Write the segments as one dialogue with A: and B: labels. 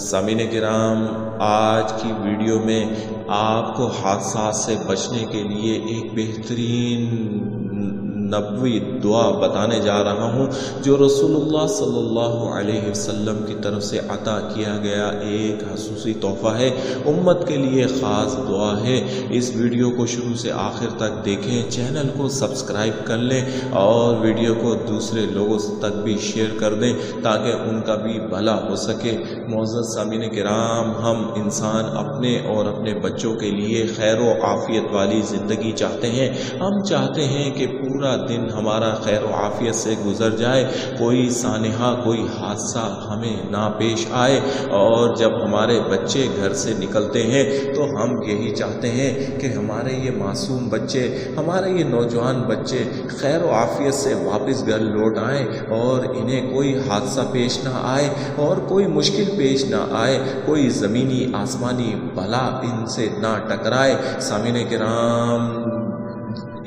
A: سامعین کرام، آج کی ویڈیو میں آپ کو حادثات سے بچنے کے لیے ایک بہترین نبوی دعا بتانے جا رہا ہوں جو رسول اللہ صلی اللہ علیہ وسلم کی طرف سے عطا کیا گیا ایک خصوصی تحفہ ہے، امت کے لیے خاص دعا ہے۔ اس ویڈیو کو شروع سے آخر تک دیکھیں، چینل کو سبسکرائب کر لیں اور ویڈیو کو دوسرے لوگوں تک بھی شیئر کر دیں تاکہ ان کا بھی بھلا ہو سکے۔ معزز سامعین کرام، ہم انسان اپنے اور اپنے بچوں کے لیے خیر و عافیت والی زندگی چاہتے ہیں۔ ہم چاہتے ہیں کہ پورا دن ہمارا خیر و عافیت سے گزر جائے، کوئی سانحہ کوئی حادثہ ہمیں نہ پیش آئے، اور جب ہمارے بچے گھر سے نکلتے ہیں تو ہم یہی چاہتے ہیں کہ ہمارے یہ معصوم بچے، ہمارے یہ نوجوان بچے خیر و عافیت سے واپس گھر لوٹ آئیں اور انہیں کوئی حادثہ پیش نہ آئے اور کوئی مشکل پیش نہ آئے، کوئی زمینی آسمانی بلا ان سے نہ ٹکرائے۔ سامعین کرام،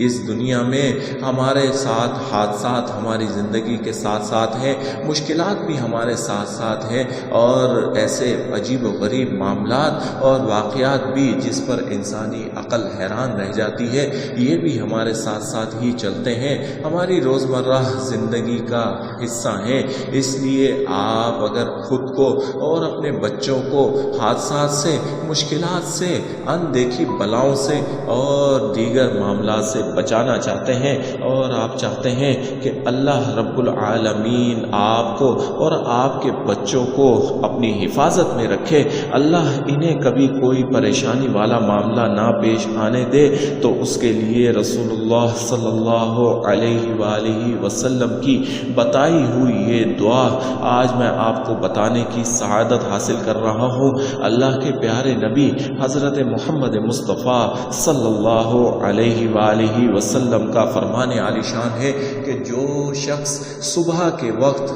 A: اس دنیا میں ہمارے ساتھ حادثات ہماری زندگی کے ساتھ ساتھ ہیں، مشکلات بھی ہمارے ساتھ ساتھ ہیں، اور ایسے عجیب و غریب معاملات اور واقعات بھی جس پر انسانی عقل حیران رہ جاتی ہے، یہ بھی ہمارے ساتھ ساتھ ہی چلتے ہیں، ہماری روزمرہ زندگی کا حصہ ہیں۔ اس لیے آپ اگر خود کو اور اپنے بچوں کو حادثات سے، مشکلات سے، اندیکھی بلاؤں سے اور دیگر معاملات سے بچانا چاہتے ہیں، اور آپ چاہتے ہیں کہ اللہ رب العالمین آپ کو اور آپ کے بچوں کو اپنی حفاظت میں رکھے، اللہ انہیں کبھی کوئی پریشانی والا معاملہ نہ پیش آنے دے، تو اس کے لیے رسول اللہ صلی اللہ علیہ وآلہ وسلم کی بتائی ہوئی یہ دعا آج میں آپ کو بتانے کی سعادت حاصل کر رہا ہوں۔ اللہ کے پیارے نبی حضرت محمد مصطفیٰ صلی اللہ علیہ وآلہ وسلم کا فرمان عالی شان ہے کہ جو شخص صبح کے وقت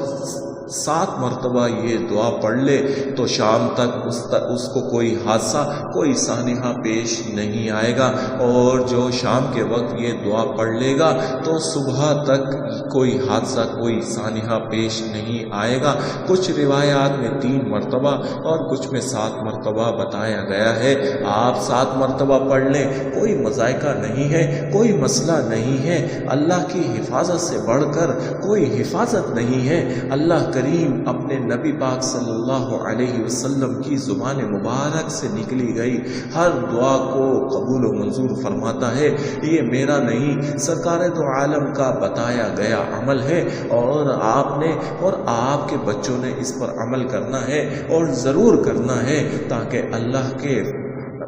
A: 7 مرتبہ یہ دعا پڑھ لے تو شام تک اس کو کوئی حادثہ، کوئی سانحہ پیش نہیں آئے گا، اور جو شام کے وقت یہ دعا پڑھ لے گا تو صبح تک کوئی حادثہ، کوئی سانحہ پیش نہیں آئے گا۔ کچھ روایات میں 3 مرتبہ اور کچھ میں 7 مرتبہ بتایا گیا ہے۔ آپ 7 مرتبہ پڑھ لیں، کوئی مذائقہ نہیں ہے، کوئی مسئلہ نہیں ہے، اللہ کی حفاظت سے بڑھ کر کوئی حفاظت نہیں ہے۔ اللہ کریم اپنے نبی پاک صلی اللہ علیہ وسلم کی زبان مبارک سے نکلی گئی ہر دعا کو قبول و منظور فرماتا ہے۔ یہ میرا نہیں، سرکار دو عالم کا بتایا گیا عمل ہے، اور آپ نے اور آپ کے بچوں نے اس پر عمل کرنا ہے، اور ضرور کرنا ہے، تاکہ اللہ کے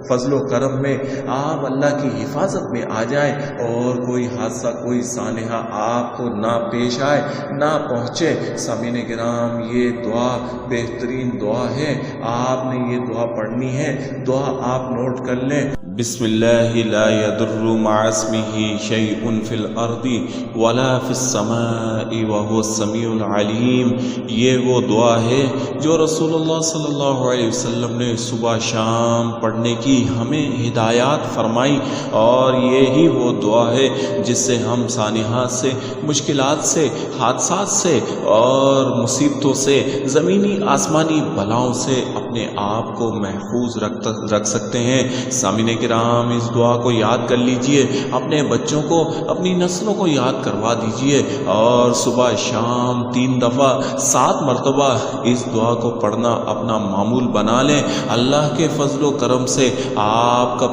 A: فضل و کرم میں آپ اللہ کی حفاظت میں آ جائیں اور کوئی حادثہ، کوئی سانحہ آپ کو نہ پیش آئے، نہ پہنچے۔ سامعین کرام، یہ دعا بہترین دعا ہے، آپ نے یہ دعا پڑھنی ہے۔ دعا آپ نوٹ کر لیں: بسم اللہ لا يضر مع اسمه شيء في الارض ولا في السماء وهو السميع العليم۔ یہ وہ دعا ہے جو رسول اللہ صلی اللہ علیہ وسلم نے صبح شام پڑھنے کی ہمیں ہدایات فرمائی، اور یہی وہ دعا ہے جس سے ہم سانحات سے، مشکلات سے، حادثات سے اور مصیبتوں سے، زمینی آسمانی بلاؤں سے اپنے آپ کو محفوظ رکھ سکتے ہیں۔ سامعین کرام، اس دعا کو یاد کر لیجئے، اپنے بچوں کو، اپنی نسلوں کو یاد کروا دیجئے، اور صبح شام 3 دفعہ 7 مرتبہ اس دعا کو پڑھنا اپنا معمول بنا لیں۔ اللہ کے فضل و کرم سے آپ کا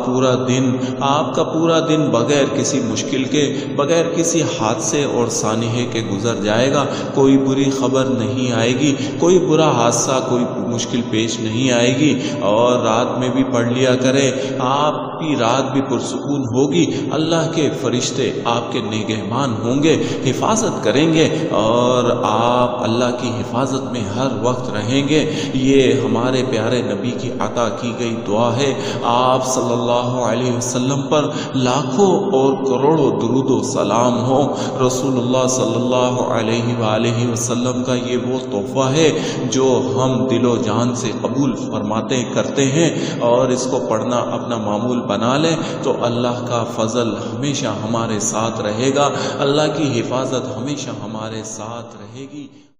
A: پورا دن بغیر کسی مشکل کے، بغیر کسی حادثے اور سانحے کے گزر جائے گا۔ کوئی بری خبر نہیں آئے گی، کوئی برا حادثہ، کوئی مشکل پیش نہیں آئے گی۔ اور رات میں بھی پڑھ لیا کریں، آپ کی رات بھی پرسکون ہوگی، اللہ کے فرشتے آپ کے نگہبان ہوں گے، حفاظت کریں گے، اور آپ اللہ کی حفاظت میں ہر وقت رہیں گے۔ یہ ہمارے پیارے نبی کی عطا کی گئی دعا ہے۔ آپ صلی اللہ علیہ وسلم پر لاکھوں اور کروڑوں درود و سلام ہو۔ رسول اللہ صلی اللہ علیہ وآلہ وسلم کا یہ وہ تحفہ ہے جو ہم دل و جان سے قبول فرماتے کرتے ہیں، اور اس کو پڑھنا اپنا معمول بنا لیں تو اللہ کا فضل ہمیشہ ہمارے ساتھ رہے گا، اللہ کی حفاظت ہمیشہ ہمارے ساتھ رہے گی۔